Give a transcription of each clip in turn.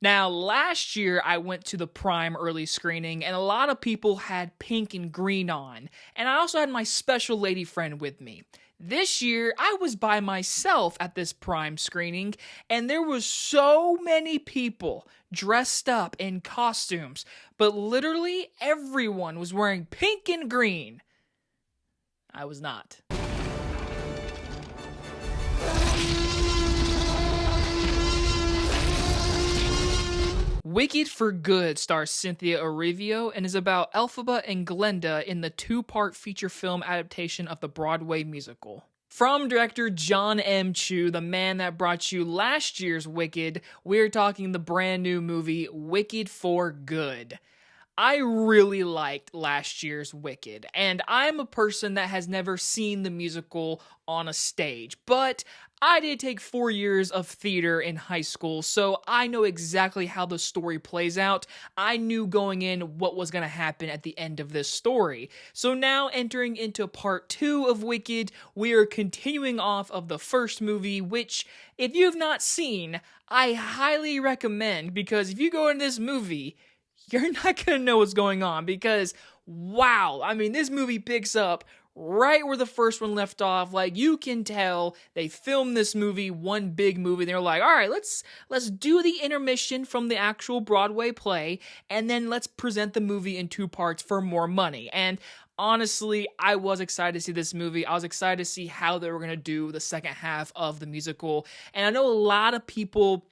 Now, last year I went to the Prime early screening, and a lot of people had pink and green on, and I also had my special lady friend with me. This year, I was by myself at this Prime screening, and there was so many people dressed up in costumes, but literally everyone was wearing pink and green. I was not. Wicked for Good stars Cynthia Erivo and is about Elphaba and Glinda in the two-part feature film adaptation of the Broadway musical. From director John M. Chu, the man that brought you last year's Wicked, we're talking the brand new movie Wicked for Good. I really liked last year's Wicked, and I'm a person that has never seen the musical on a stage, but I did take 4 years of theater in high school, so I know exactly how the story plays out. I knew going in what was going to happen at the end of this story. So now entering into part 2 of Wicked, we are continuing off of the first movie, which, if you've not seen, I highly recommend, because if you go in this movie, you're not going to know what's going on because, wow, I mean, this movie picks up right where the first one left off. Like, you can tell they filmed this movie, one big movie. They're like, all right, let's do the intermission from the actual Broadway play, and then let's present the movie in 2 parts for more money. And honestly, I was excited to see this movie. I was excited to see how they were going to do the second half of the musical. And I know a lot of people,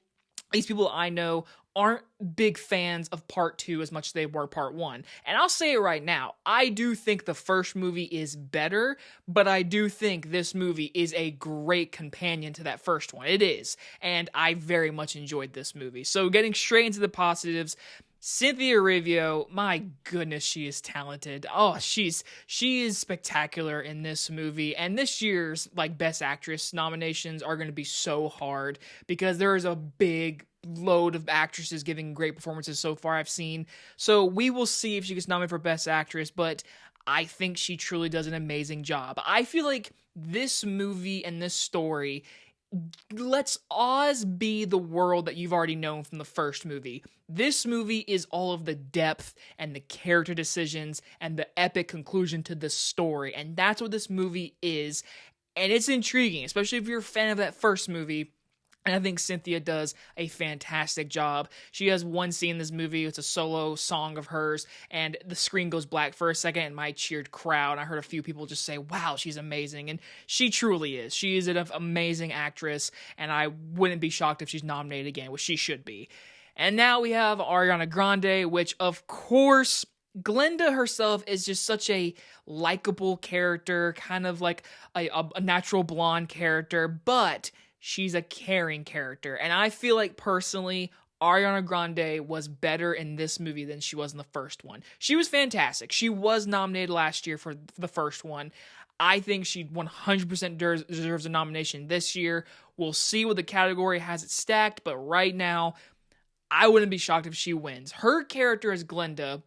these people I know, aren't big fans of part 2 as much as they were part 1. And I'll say it right now, I do think the first movie is better, but I do think this movie is a great companion to that first one. It is. And I very much enjoyed this movie. So getting straight into the positives, Cynthia Erivo, my goodness, she is talented. Oh, she is spectacular in this movie. And this year's Best Actress nominations are going to be so hard because there is a big load of actresses giving great performances so far I've seen. So we will see if she gets nominated for Best Actress, but I think she truly does an amazing job. I feel like this movie and this story lets Oz be the world that you've already known from the first movie. This movie is all of the depth and the character decisions and the epic conclusion to the story, and that's what this movie is. And it's intriguing, especially if you're a fan of that first movie. And I think Cynthia does a fantastic job. She has one scene in this movie, it's a solo song of hers, and the screen goes black for a second, and my cheered crowd. I heard a few people just say, wow, she's amazing. And she truly is. She is an amazing actress, and I wouldn't be shocked if she's nominated again, which she should be. And now we have Ariana Grande, which, of course, Glinda herself is just such a likable character, kind of like a natural blonde character, but she's a caring character. And I feel like, personally, Ariana Grande was better in this movie than she was in the first one. She was fantastic. She was nominated last year for the first one. I think she 100% deserves a nomination this year. We'll see what the category has it stacked, but right now, I wouldn't be shocked if she wins. Her character as Glinda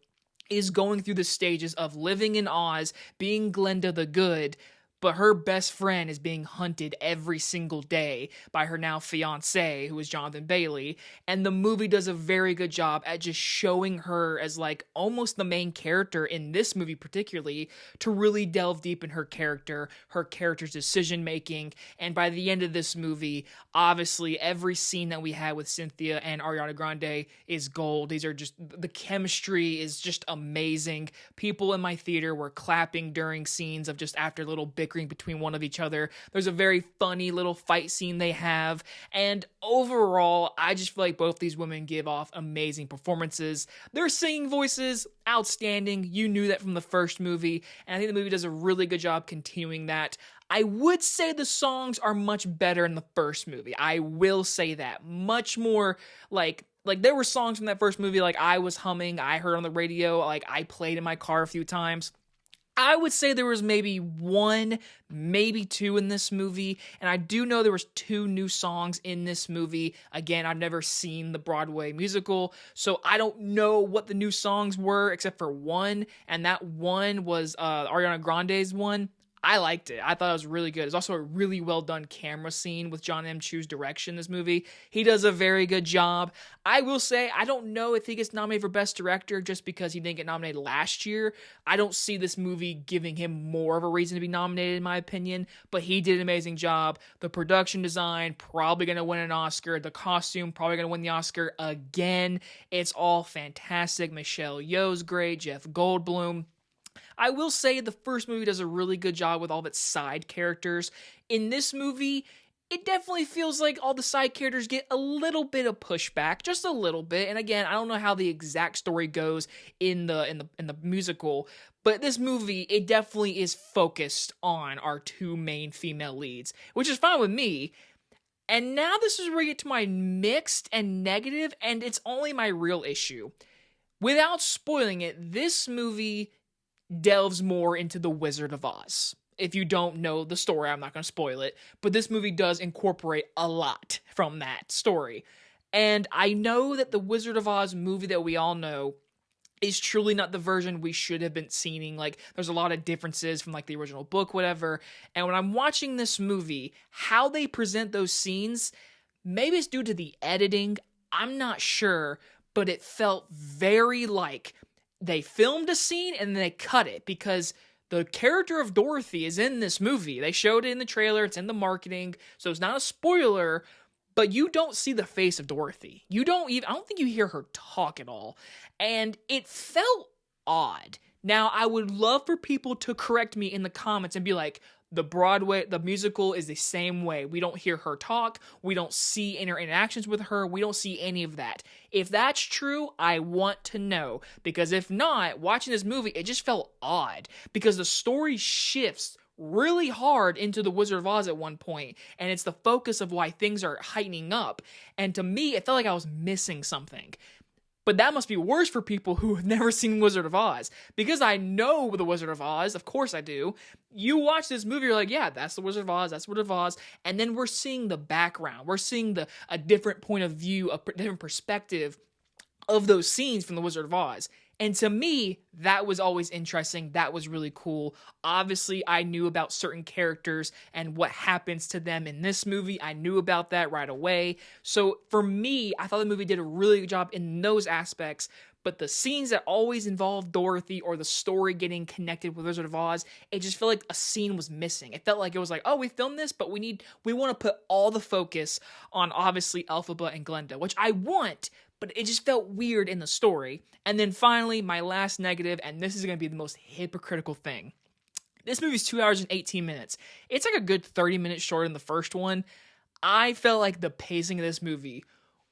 is going through the stages of living in Oz, being Glinda the Good, but her best friend is being hunted every single day by her now fiancé, who is Jonathan Bailey, and the movie does a very good job at just showing her as almost the main character in this movie particularly, to really delve deep in her character's decision making, and by the end of this movie, obviously every scene that we had with Cynthia and Ariana Grande is gold. These are just, the chemistry is just amazing. People in my theater were clapping during scenes of just after little bickering between one of each other. There's a very funny little fight scene they have, and overall, I just feel like both these women give off amazing performances. Their singing voices, outstanding. You knew that from the first movie, and I think the movie does a really good job continuing that. I would say the songs are much better in the first movie. I will say that. Much more like there were songs from that first movie I was humming, I heard on the radio, I played in my car a few times. I would say there was maybe 1, maybe 2 in this movie, and I do know there was 2 new songs in this movie. Again, I've never seen the Broadway musical, so I don't know what the new songs were except for one, and that one was Ariana Grande's one. I liked it. I thought it was really good. It's also a really well done camera scene with John M. Chu's direction in this movie. He does a very good job. I will say, I don't know if he gets nominated for Best Director just because he didn't get nominated last year. I don't see this movie giving him more of a reason to be nominated, in my opinion, but he did an amazing job. The production design, probably going to win an Oscar. The costume, probably going to win the Oscar again. It's all fantastic. Michelle Yeoh's great. Jeff Goldblum. I will say the first movie does a really good job with all of its side characters. In this movie, it definitely feels like all the side characters get a little bit of pushback, just a little bit. And again, I don't know how the exact story goes in the musical, but this movie, it definitely is focused on our two main female leads, which is fine with me. And now this is where we get to my mixed and negative, and it's only my real issue. Without spoiling it, this movie delves more into the Wizard of Oz. If you don't know the story, I'm not going to spoil it, but this movie does incorporate a lot from that story. And I know that the Wizard of Oz movie that we all know is truly not the version we should have been seeing. Like, there's a lot of differences from, like, the original book, whatever. And when I'm watching this movie, how they present those scenes, maybe it's due to the editing, I'm not sure, but it felt very like they filmed a scene and then they cut it, because the character of Dorothy is in this movie. They showed it in the trailer, it's in the marketing, so it's not a spoiler, but you don't see the face of Dorothy. I don't think you hear her talk at all. And it felt odd. Now, I would love for people to correct me in the comments and be like, the musical is the same way. We don't hear her talk. We don't see interactions with her. We don't see any of that. If that's true, I want to know. Because if not, watching this movie, it just felt odd. Because the story shifts really hard into the Wizard of Oz at one point, and it's the focus of why things are heightening up. And to me, it felt like I was missing something. But that must be worse for people who have never seen Wizard of Oz. Because I know the Wizard of Oz, of course I do. You watch this movie, you're like, yeah, that's the Wizard of Oz, that's Wizard of Oz. And then we're seeing the background. We're seeing a different point of view, a different perspective of those scenes from the Wizard of Oz. And to me, that was always interesting. That was really cool. Obviously, I knew about certain characters and what happens to them in this movie. I knew about that right away. So for me, I thought the movie did a really good job in those aspects. But the scenes that always involved Dorothy or the story getting connected with Wizard of Oz, it just felt like a scene was missing. It felt like it was like, oh, we filmed this, but we want to put all the focus on obviously Elphaba and Glinda, which I want, but it just felt weird in the story. And then finally, my last negative, and this is going to be the most hypocritical thing. This movie's 2 hours and 18 minutes. It's like a good 30 minutes shorter than the first one. I felt like the pacing of this movie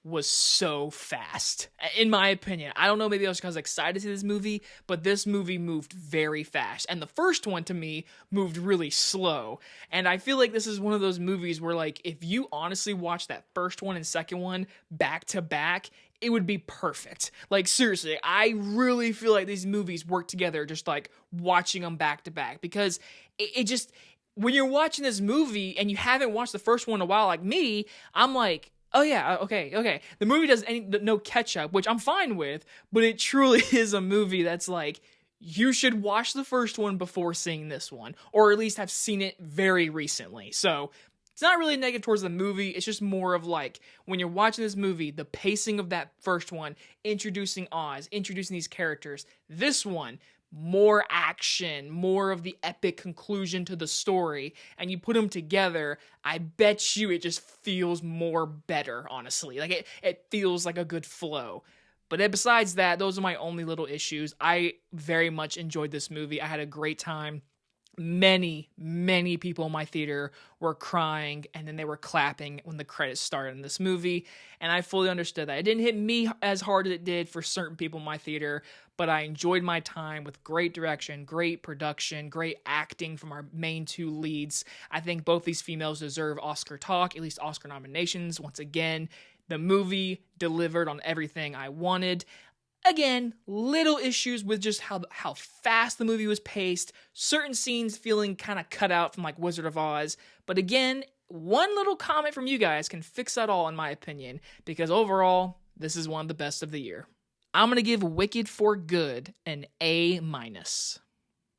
was so fast, in my opinion. I don't know, maybe I was because excited to see this movie, but this movie moved very fast. And the first one, to me, moved really slow. And I feel like this is one of those movies where, like, if you honestly watch that first one and second one back to back, it would be perfect. Like, seriously, I really feel like these movies work together, just like watching them back to back, because it just, when you're watching this movie and you haven't watched the first one in a while, like me, I'm like, oh yeah, okay. The movie does no catch up, which I'm fine with, but it truly is a movie that's like, you should watch the first one before seeing this one, or at least have seen it very recently. So it's not really negative towards the movie. It's just more of like, when you're watching this movie, the pacing of that first one, introducing Oz, introducing these characters, this one, more action, more of the epic conclusion to the story, and you put them together, I bet you it just feels more better, honestly. Like, it feels like a good flow. But then besides that, those are my only little issues. I very much enjoyed this movie. I had a great time. Many people in my theater were crying, and then they were clapping when the credits started in this movie, and I fully understood that. It didn't hit me as hard as it did for certain people in my theater, but I enjoyed my time with great direction, great production, great acting from our main two leads. I think both these females deserve Oscar talk, at least Oscar nominations. Once again, the movie delivered on everything I wanted. Again, little issues with just how fast the movie was paced, certain scenes feeling kind of cut out from like Wizard of Oz, but again, one little comment from you guys can fix that all in my opinion, because overall, this is one of the best of the year. I'm going to give Wicked for Good an A-.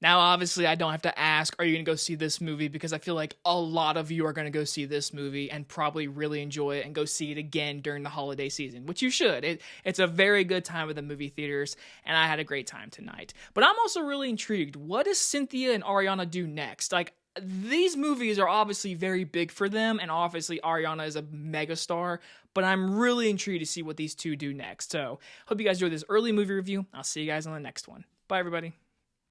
Now, obviously, I don't have to ask, are you going to go see this movie? Because I feel like a lot of you are going to go see this movie and probably really enjoy it and go see it again during the holiday season, which you should. It's a very good time at the movie theaters, and I had a great time tonight. But I'm also really intrigued. What does Cynthia and Ariana do next? Like, these movies are obviously very big for them, and obviously Ariana is a megastar, but I'm really intrigued to see what these two do next. So, hope you guys enjoyed this early movie review. I'll see you guys on the next one. Bye, everybody.